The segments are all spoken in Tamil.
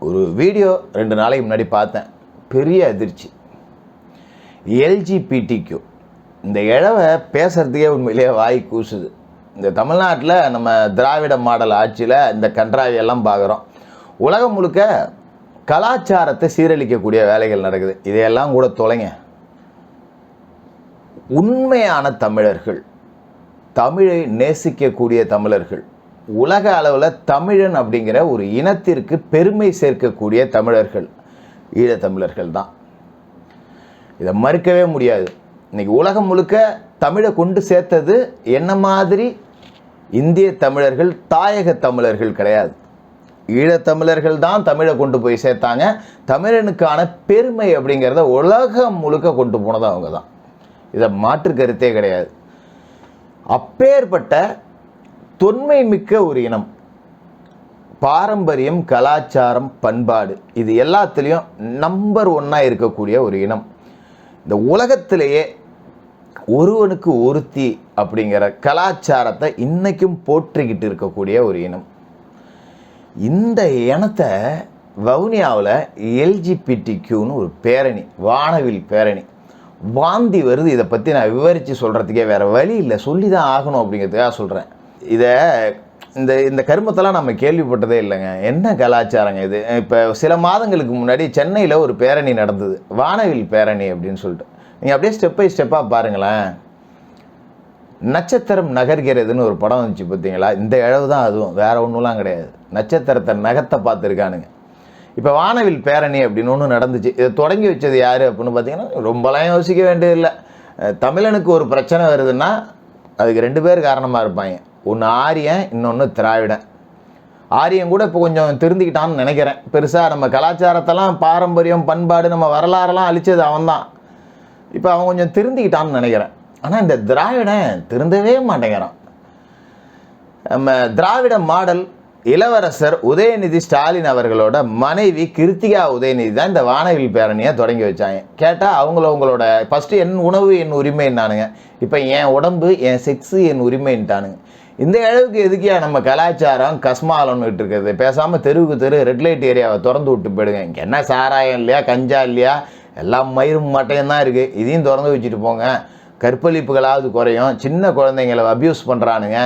ஒரு வீடியோ 2 நாளைக்கு முன்னாடி பார்த்தேன். பெரிய அதிர்ச்சி. எல்ஜிபிடிக்யூ இந்த இழவை பேசுகிறதுக்கே உண்மையிலேயே வாய் கூசுது. இந்த தமிழ்நாட்டில் நம்ம திராவிட மாடல் ஆட்சியில் இந்த கன்றாவியெல்லாம் பார்க்குறோம். உலகம் முழுக்க கலாச்சாரத்தை சீரழிக்கக்கூடிய வேலைகள் நடக்குது. இதையெல்லாம் கூட தொலைங்க. உண்மையான தமிழர்கள், தமிழை நேசிக்கக்கூடிய தமிழர்கள், உலக அளவில் தமிழன் அப்படிங்கிற ஒரு இனத்திற்கு பெருமை சேர்க்கக்கூடிய தமிழர்கள் ஈழத்தமிழர்கள் தான். இதை மறுக்கவே முடியாது. இன்னைக்கு உலகம் முழுக்க தமிழை கொண்டு சேர்த்தது என்ன மாதிரி இந்திய தமிழர்கள், தாயக தமிழர்கள் கிடையாது. ஈழத்தமிழர்கள் தான் தமிழை கொண்டு போய் சேர்த்தாங்க. தமிழனுக்கான பெருமை அப்படிங்கிறத உலகம் முழுக்க கொண்டு போனது அவங்க தான். இதை மாற்று கருத்தே கிடையாது. அப்பேற்பட்ட தொன்மை மிக்க ஒரு இனம், பாரம்பரியம், கலாச்சாரம், பண்பாடு, இது எல்லாத்துலேயும் நம்பர் 1 இருக்கக்கூடிய ஒரு இனம். இந்த உலகத்திலேயே ஒருவனுக்கு ஒருத்தி அப்படிங்கிற கலாச்சாரத்தை இன்னைக்கும் போற்றிக்கிட்டு இருக்கக்கூடிய ஒரு இனம். இந்த இனத்தை வவுனியாவில் எல்ஜிபிடிக்யூன்னு ஒரு பேரணி, வானவில் பேரணி வாந்தி வருது. இதை பற்றி நான் விவரித்து சொல்கிறதுக்கே வேறு வழி இல்லை, சொல்லி தான் ஆகணும் அப்படிங்கிறதுக்காக சொல்கிறேன். இதை இந்த கருமத்தெல்லாம் நம்ம கேள்விப்பட்டதே இல்லைங்க. என்ன கலாச்சாரங்க இது? இப்போ சில மாதங்களுக்கு முன்னாடி சென்னையில் ஒரு பேரணி நடந்தது, வானவில் பேரணி அப்படின்னு சொல்லிட்டு. நீங்கள் அப்படியே ஸ்டெப் பை ஸ்டெப்பாக பாருங்களேன். நட்சத்திரம் நகர்கிறதுன்னு ஒரு படம் வந்துச்சு பார்த்தீங்களா? இந்த இழவு தான் அதுவும், வேற ஒன்றுலாம் கிடையாது. நட்சத்திரத்தை நகத்தை பார்த்துருக்கானுங்க. இப்போ வானவில் பேரணி அப்படின்னு ஒன்று நடந்துச்சு. இதை தொடங்கி வச்சது யார் அப்படின்னு பார்த்தீங்கன்னா, ரொம்பலாம் யோசிக்க வேண்டியதில்லை. தமிழனுக்கு ஒரு பிரச்சனை வருதுன்னா அதுக்கு 2 பேர் காரணமாக இருப்பாங்க. ஒன்று ஆரியன், இன்னொன்று திராவிடன். ஆரியன் கூட இப்போ கொஞ்சம் திருந்திக்கிட்டான்னு நினைக்கிறேன். பெருசாக நம்ம கலாச்சாரத்தெல்லாம், பாரம்பரியம், பண்பாடு, நம்ம வரலாறெல்லாம் அழித்தது அவன்தான். இப்போ அவன் கொஞ்சம் திருந்திக்கிட்டான்னு நினைக்கிறேன். ஆனால் இந்த திராவிடன் திருந்தவே மாட்டேங்கிறான். நம்ம திராவிட மாடல் இளவரசர் உதயநிதி ஸ்டாலின் அவர்களோட மனைவி கிருத்திகா உதயநிதி தான் இந்த வானவில் பேரணியை தொடங்கி வச்சாங்க. கேட்டால் அவங்களோட ஃபஸ்ட்டு என் உணவு என் உரிமைன்னானுங்க. இப்போ என் உடம்பு என் செக்ஸு என் உரிமைன்ட்டானுங்க. இந்த அளவுக்கு எதுக்கியா நம்ம கலாச்சாரம் கஸ்மாலன்னுட்டு இருக்கிறது? பேசாமல் தெருவுக்கு தெரு ரெட் லைட் ஏரியாவை திறந்து விட்டு போயிடுங்க. இங்கே என்ன சாராயம் இல்லையா, கஞ்சா இல்லையா, எல்லாம் மயிரும் மட்டையும் தான் இருக்குது. இதையும் திறந்து வச்சுட்டு போங்க. கற்பழிப்புகளாவது குறையும். சின்ன குழந்தைங்களை அப்யூஸ் பண்ணுறானுங்க,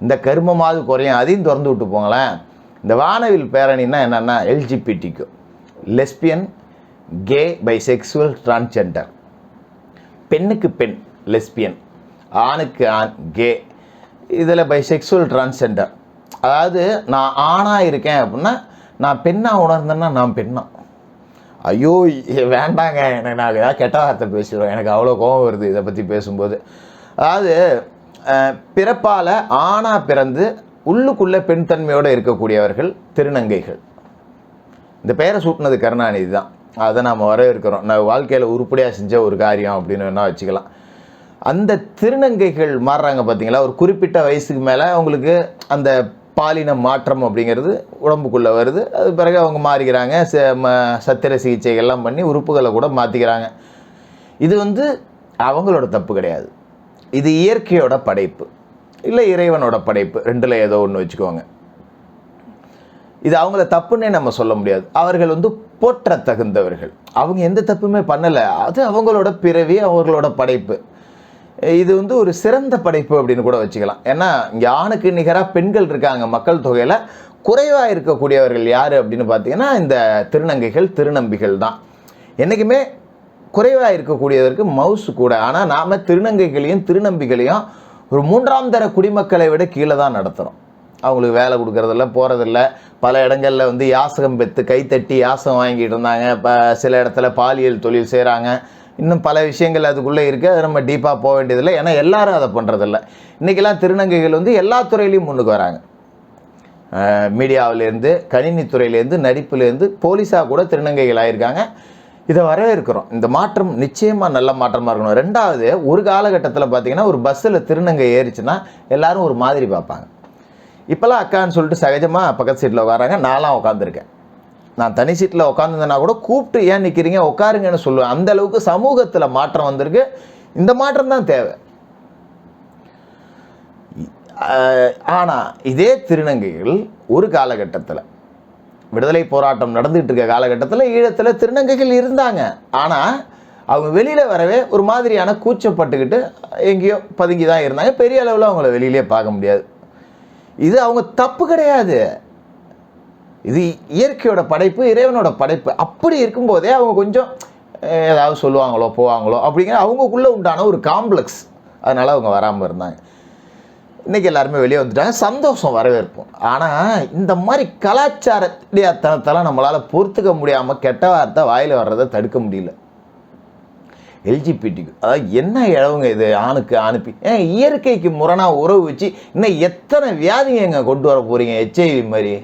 இந்த கருமமாவது குறையும். அதையும் திறந்து விட்டு போங்களேன். இந்த வானவில் பேரணின்னா என்னென்னா, LGBTQ, lesbian, K, bisexual, transgender. பெண்ணுக்கு பெண் லெஸ்பியன், ஆணுக்கு ஆண் கே, இதில் பைசெக்சுவல், டிரான்ஸ்ஜெண்டர். அதாவது நான் ஆணாக இருக்கேன் அப்படின்னா நான் பெண்ணாக உணர்ந்தேன்னா நான் பெண்ணா. ஐயோ வேண்டாங்க, எனக்கு நான் ஏதாவது கெட்ட வார்த்தை பேசிடுவேன். எனக்கு அவ்வளோ கோபம் வருது இதை பற்றி பேசும்போது. அதாவது பிறப்பால் ஆணாக பிறந்து உள்ளுக்குள்ளே பெண் தன்மையோடு இருக்கக்கூடியவர்கள் திருநங்கைகள். இந்த பெயரை சூட்டினது கருணாநிதி தான். அதை நாம் வரவேற்கிறோம். நான் வாழ்க்கையில் உருப்படியாக செஞ்ச ஒரு காரியம் அப்படின்னு வேணால் வச்சுக்கலாம். அந்த திருநங்கைகள் மாறுறாங்க பார்த்தீங்களா, ஒரு குறிப்பிட்ட வயசுக்கு மேலே அவங்களுக்கு அந்த பாலின மாற்றம் அப்படிங்கிறது உடம்புக்குள்ளே வருது. அது பிறகு அவங்க மாறிக்கிறாங்க. சத்திர சிகிச்சைகள்லாம் பண்ணி உறுப்புகளை கூட மாற்றிக்கிறாங்க. இது அவங்களோட தப்பு கிடையாது. இது இயற்கையோட படைப்பு, இல்லை இறைவனோட படைப்பு, 2ல் ஏதோ ஒன்று வச்சுக்கோங்க. இது அவங்கள தப்புன்னே நம்ம சொல்ல முடியாது. அவர்கள் போற்ற தகுந்தவர்கள். அவங்க எந்த தப்புமே பண்ணலை. அது அவங்களோட பிறவி, அவங்களோட படைப்பு. இது ஒரு சிறந்த படைப்பு அப்படின்னு கூட வச்சுக்கலாம். ஏன்னா இங்கே ஆணுக்கு நிகராக பெண்கள் இருக்காங்க. மக்கள் தொகையில் குறைவாக இருக்கக்கூடியவர்கள் யார் அப்படின்னு பார்த்தீங்கன்னா இந்த திருநங்கைகள், திருநம்பிகள் தான். என்றைக்குமே குறைவாக இருக்கக்கூடியதற்கு மவுசு கூட. ஆனால் நாம் திருநங்கைகளையும் திருநம்பிகளையும் ஒரு 3ஆம் தர குடிமக்களை விட கீழே தான் நடத்துகிறோம். அவங்களுக்கு வேலை கொடுக்கறதில்ல, போகிறதில்ல. பல இடங்களில் யாசகம் பெற்று கைத்தட்டி யாசகம் வாங்கிட்டு இருந்தாங்க. இப்போ சில இடத்துல பாலியல் தொழில் செய்கிறாங்க. இன்னும் பல விஷயங்கள் அதுக்குள்ளே இருக்குது. அது நம்ம டீப்பாக போக வேண்டியதில்லை. ஏன்னா எல்லாரும் அதை பண்ணுறதில்ல. இன்றைக்கெல்லாம் திருநங்கைகள் எல்லா துறையிலையும் முன்னுக்கு வராங்க. மீடியாவிலேருந்து, கணினித்துறையிலேருந்து, நடிப்புலேருந்து, போலீஸாக கூட திருநங்கைகள் ஆகியிருக்காங்க. இதை வரவேற்கிறோம். இந்த மாற்றம் நிச்சயமாக நல்ல மாற்றமாக இருக்கணும். 2வது, ஒரு காலகட்டத்தில் பார்த்திங்கன்னா ஒரு பஸ்ஸில் திருநங்கை ஏறிச்சுன்னா எல்லோரும் ஒரு மாதிரி பார்ப்பாங்க. இப்போல்லாம் அக்கான்னு சொல்லிட்டு சகஜமாக பக்கத்து சீட்டில் உட்காராங்க. நான்லாம் உட்காந்துருக்கேன். நான் தனி சீட்டில் உட்காந்துருந்தேன்னா கூட கூப்பிட்டு ஏன் நிற்கிறீங்க, உட்காருங்கன்னு சொல்லுவேன். அந்த அளவுக்கு சமூகத்தில் மாற்றம் வந்திருக்கு. இந்த மாற்றம் தான் தேவை. ஆனால் இதே திருநங்கைகள் ஒரு காலகட்டத்தில் விடுதலை போராட்டம் நடந்துகிட்டு இருக்க காலகட்டத்தில் ஈழத்தில் திருநங்கைகள் இருந்தாங்க. ஆனால் அவங்க வெளியில் வரவே ஒரு மாதிரியான கூச்சப்பட்டுக்கிட்டு எங்கேயோ பதுங்கி தான் இருந்தாங்க. பெரிய அளவில் அவங்கள வெளியிலே பார்க்க முடியாது. இது அவங்க தப்பு கிடையாது. இது இயற்கையோட படைப்பு, இறைவனோட படைப்பு. அப்படி இருக்கும்போதே அவங்க கொஞ்சம் ஏதாவது சொல்லுவாங்களோ போவாங்களோ அப்படிங்கிற அவங்களுக்குள்ளே உண்டான ஒரு காம்ப்ளெக்ஸ். அதனால் அவங்க வராமல் இருந்தாங்க. இன்றைக்கி எல்லாருமே வெளியே வந்துட்டாங்க, சந்தோஷம், வரவேற்போம். ஆனால் இந்த மாதிரி கலாச்சாரத்தனத்தெல்லாம் நம்மளால் பொறுத்துக்க முடியாமல் கெட்ட வார்த்தை வாயில் வர்றதை தடுக்க முடியல. எல்ஜிபிடிக்கு அதாவது என்ன இழவுங்க இது, ஆணுக்கு அனுப்பி இயற்கைக்கு முரணாக உறவு வச்சு இன்னும் எத்தனை வியாதிங்க எங்கே கொண்டு வர போகிறீங்க? HIV மாதிரி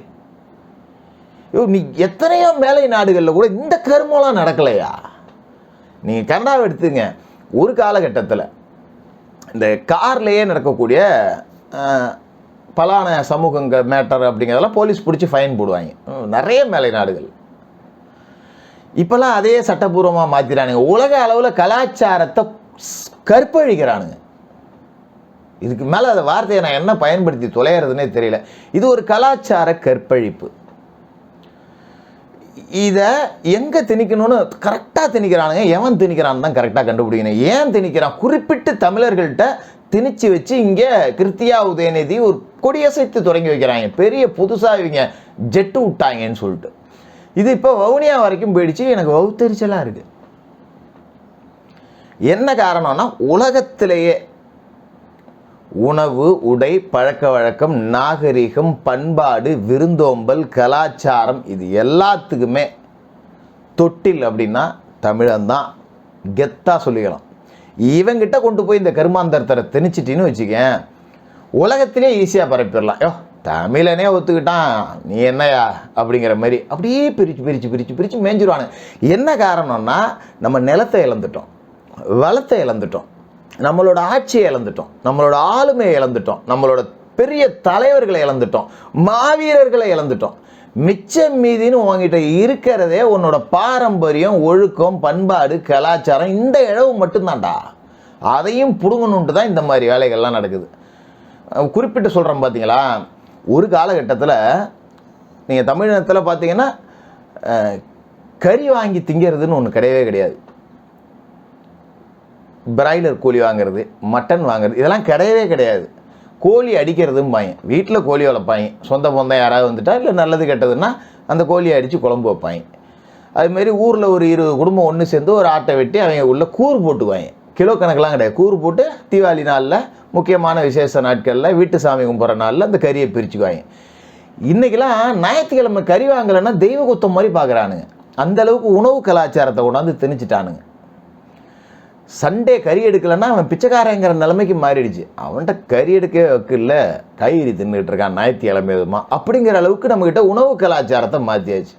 நீ எத்தனையோ மேலை நாடுகளில் கூட இந்த கருமெல்லாம் நடக்கலையா? நீங்கள் கனடாவை எடுத்துங்க. ஒரு காலகட்டத்தில் இந்த கார்லேயே நடக்கக்கூடிய பலான சமூகங்கள் மேட்டர் அப்படிங்கிறதெல்லாம் போலீஸ் பிடிச்சி ஃபைன் போடுவாங்க நிறைய மேலை நாடுகள். இப்போல்லாம் அதே சட்டப்பூர்வமாக மாற்றிடானுங்க. உலக அளவில் கலாச்சாரத்தை கற்பழிக்கிறானுங்க. இதுக்கு மேலே அந்த வார்த்தையை நான் என்ன பயன்படுத்தி தொலைகிறதுனே தெரியல. இது ஒரு கலாச்சார கற்பழிப்பு. இதை எங்கே திணிக்கணும்னு கரெக்டாக திணிக்கிறானுங்க. எவன் திணிக்கிறான்னு தான் கரெக்டாக கண்டுபிடிக்கணும். ஏன் திணிக்கிறான்? குறிப்பிட்டு தமிழர்கள்ட்ட திணிச்சு வச்சு இங்கே கிருத்தியா உதயநிதி ஒரு கொடியசைத்து தொடங்கி வைக்கிறாங்க. பெரிய புதுசாக இவங்க ஜெட்டு விட்டாங்கன்னு சொல்லிட்டு இது இப்போ வவுனியா வரைக்கும் போயிடுச்சு. எனக்கு வவுத்தெரிச்சலாக இருக்குது. என்ன காரணம்னா உலகத்திலேயே உணவு, உடை, பழக்க வழக்கம், நாகரிகம், பண்பாடு, விருந்தோம்பல், கலாச்சாரம் இது எல்லாத்துக்குமே தொட்டில் அப்படின்னா தமிழன்தான். கெத்தாக சொல்லிக்கலாம். இவங்கிட்ட கொண்டு போய் இந்த கருமாந்தரத்தை திணிச்சிட்டின்னு வச்சுக்கேன், உலகத்திலே ஈஸியாக பரப்பிடலாம். யோ தமிழனே ஒத்துக்கிட்டான் நீ என்னையா அப்படிங்கிற மாதிரி அப்படியே பிரித்து பிரித்து பிரித்து பிரித்து மேய்ஞ்சிருவானு. என்ன காரணம்னா நம்ம நிலத்தை இழந்துட்டோம், வளத்தை இழந்துட்டோம், நம்மளோட ஆட்சியை இழந்துட்டோம், நம்மளோட ஆளுமையை இழந்துட்டோம், நம்மளோட பெரிய தலைவர்களை இழந்துட்டோம், மாவீரர்களை இழந்துட்டோம். மிச்சம் மீதின்னு உங்ககிட்ட இருக்கிறதே உன்னோட பாரம்பரியம், ஒழுக்கம், பண்பாடு, கலாச்சாரம். இந்த இழவு மட்டும்தான்டா. அதையும் பிடுங்கணுன்ட்டு தான் இந்த மாதிரி வேலைகள்லாம் நடக்குது. குறிப்பிட்டு சொல்கிறேன் பார்த்தீங்களா, ஒரு காலகட்டத்தில் நீங்கள் தமிழினத்தில் பார்த்தீங்கன்னா கறி வாங்கி திங்கிறதுன்னு ஒன்று கிடையவே கிடையாது. பிராய்லர் கோழி வாங்கிறது, மட்டன் வாங்குறது இதெல்லாம் கிடையவே கிடையாது. கோழி அடிக்கிறதும் பாங்க, வீட்டில் கோழி வளர்ப்பாங்க. சொந்த பொந்தம் யாராவது வந்துட்டா இல்லை நல்லது கெட்டதுன்னா அந்த கோழியை அடித்து குழம்பு வைப்பாங்க. அதுமாரி ஊரில் ஒரு 20 குடும்பம் ஒன்று சேர்ந்து ஒரு ஆட்டை வெட்டி அவங்க உள்ள கூறு போட்டுக்குவாங்க. கிலோ கணக்கெலாம் கிடையாது. கூறு போட்டு தீபாவளி நாளில், முக்கியமான விசேஷ நாட்களில், வீட்டு சாமி கும்பிட்ற நாளில் அந்த கறியை பிரிச்சுக்குவாங்க. இன்றைக்கெல்லாம் ஞாயிற்றுக்கிழமை கறி வாங்கலைன்னா தெய்வ குத்தம் மாதிரி பார்க்குறானுங்க. அந்தளவுக்கு உணவு கலாச்சாரத்தை கொண்டாந்து திணிச்சிட்டானுங்க. சண்டே கறி எடுக்கலைன்னா அவன் பிச்சைக்காரங்கிற நிலைமைக்கு மாறிடுச்சு. அவன்கிட்ட கறி எடுக்க வைக்கல, காய்கறி தின்னுட்டு இருக்கான் ஞாயிற்றுக்கிழமை எதுமா அப்படிங்கிற அளவுக்கு நம்மக்கிட்ட உணவு கலாச்சாரத்தை மாற்றியாச்சு.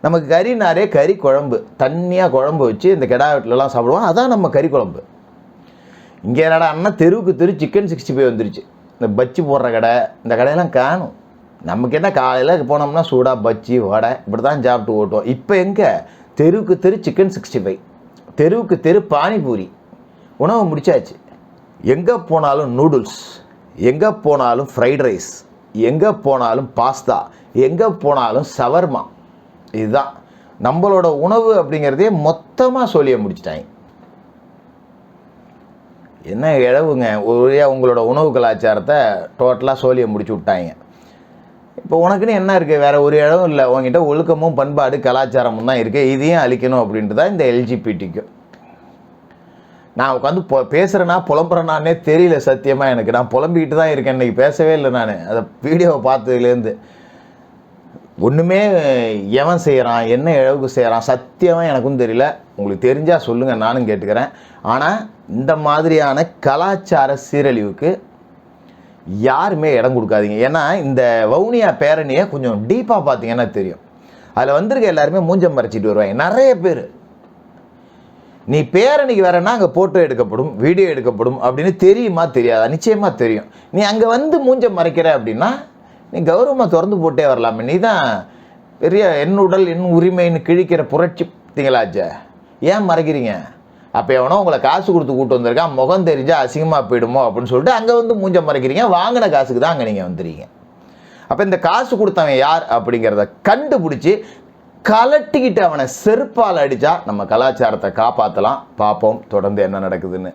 நமக்கு கறினாரே கறி குழம்பு, தண்ணியாக குழம்பு வச்சு இந்த கெடா வீட்டிலலாம் சாப்பிடுவோம். அதான் நம்ம கறி குழம்பு. இங்கே என்னடா அண்ணா தெருவுக்கு தெரு சிக்கன் 65 வந்துருச்சு. இந்த பஜ்ஜி போடுற கடை, இந்த கடையெல்லாம் காணும். நமக்கு என்ன காலையில் போனோம்னா சூடாக பஜ்ஜி வடை இப்படி தான் சாப்பிட்டு ஓட்டுவோம். இப்போ எங்கே தெருவுக்கு தெரு சிக்கன் 65, தெருவுக்கு தெரு பானிபூரி, உணவு முடிச்சாச்சு. எங்கே போனாலும் நூடுல்ஸ், எங்கே போனாலும் ஃப்ரைட் ரைஸ், எங்கே போனாலும் பாஸ்தா, எங்கே போனாலும் சவர்மா. இதுதான் நம்மளோட உணவு அப்படிங்கிறதே மொத்தமாக சொல்லிய முடிச்சிட்டாங்க. என்ன இழவுங்க, ஒரே உங்களோட உணவு கலாச்சாரத்தை டோட்டலாக சோழியை முடிச்சு விட்டாங்க. இப்போ உனக்குன்னு என்ன இருக்குது? வேறு ஒரு இழவும் இல்லை. உங்ககிட்ட ஒழுக்கமும் பண்பாடு கலாச்சாரமும் தான் இருக்குது. இதையும் அழிக்கணும் அப்படின்ட்டு தான் இந்த எல்ஜிபிடிக்கு. நான் உட்காந்து பேசுகிறேன்னா புலம்புறேன்னானே தெரியல சத்தியமாக எனக்கு. நான் புலம்பிக்கிட்டு தான் இருக்கேன். இன்றைக்கி பேசவே இல்லை. நான் அதை வீடியோவை பார்த்ததுலேருந்து ஒன்றுமே எவன் செய்கிறான், என்ன இழவுக்கு செய்கிறான் சத்தியமாக எனக்கும் தெரியல. உங்களுக்கு தெரிஞ்சால் சொல்லுங்கள், நானும் கேட்டுக்கிறேன். ஆனால் இந்த மாதிரியான கலாச்சார சீரழிவுக்கு யாருமே இடம் கொடுக்காதீங்க. ஏன்னா இந்த வவுனியா பேரணியை கொஞ்சம் டீப்பாக பார்த்தீங்கன்னா தெரியும். அதில் வந்திருக்க எல்லாருமே மூஞ்சம் மறைச்சிட்டு வருவாங்க நிறைய பேர். நீ பேரணிக்கு வரேன்னா அங்கே ஃபோட்டோ எடுக்கப்படும், வீடியோ எடுக்கப்படும் அப்படின்னு தெரியுமா தெரியாதா? நிச்சயமாக தெரியும். நீ அங்கே வந்து மூஞ்சம் மறைக்கிற அப்படின்னா நீ கௌரவமாக திறந்து போட்டே வரலாமே. நீ தான் பெரிய என் உடல் என் உரிமைன்னு கிழிக்கிற புரட்சி திங்களாச்சே, ஏன் மறைக்கிறீங்க? அப்போ எவனோ உங்களை காசு கொடுத்து கூட்டு வந்திருக்கான், முகம் தெரிஞ்சால் அசிங்கமாக போயிடுமோ அப்படின்னு சொல்லிட்டு அங்கே வந்து மூஞ்ச மறைக்கிறீங்க. வாங்கின காசுக்கு தான் அங்கே நீங்கள் வந்துடுறீங்க. அப்போ இந்த காசு கொடுத்தவன் யார் அப்படிங்கிறத கண்டுபிடிச்சி கலட்டிக்கிட்டு அவனை செருப்பால் அடித்தா நம்ம கலாச்சாரத்தை காப்பாற்றலாம். பார்ப்போம் தொடர்ந்து என்ன நடக்குதுன்னு.